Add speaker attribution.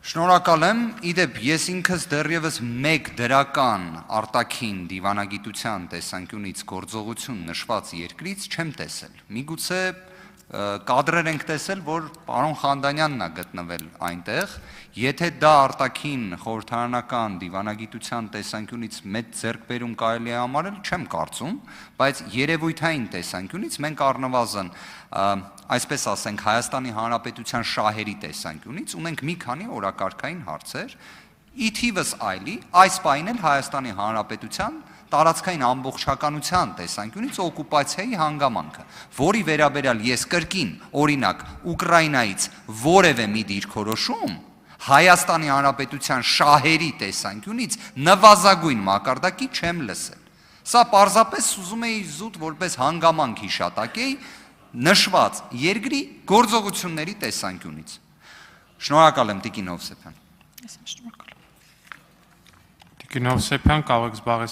Speaker 1: Շնորհակալ եմ, իդեպ ես ինքս դեռևս մեկ դրական արտաքին դիվանագիտության տեսանկյունից գործողություն նշված երկրից չեմ տեսել։ Միգուցե կադրեր ենք տեսել, որ պարոն Խանդանյանն է գտնվել այնտեղ, եթե դա արտաքին խորհրդարանական դիվանագիտության տեսանկյունից մեծ ձեռքբերում կարելի է համարել, չեմ կարծում, բայց երևույթային տեսանկյունից մենք առնվազն այսպես ասենք Հայաստանի Հանրապետության շահերի տեսանկյունից ունենք մի քանի օրակարգային հարցեր, ի թիվս այլի, այս պահին էլ Հայաստանի Հանրապետության տարածքային ամբողջականության տեսանկյունից օկուպացիայի հանգամանքը, որի վերաբերյալ ես կրկին, օրինակ, Ուկրաինայից որևէ մի դիրքորոշում Հայաստանի Հանրապետության շահերի տեսանկյունից նվազագույն մակարդակի չեմ լսել։ Սա պարզապես ուզում էի զուտ որպես հանգամանք հիշատակեի նշված երկրի գործողությունների տեսանկյունից։ Շնորհակալ եմ Տիկին Հովսեփյան։
Speaker 2: Տիկին Հովսեփյան, կարող եք զբաղեցնել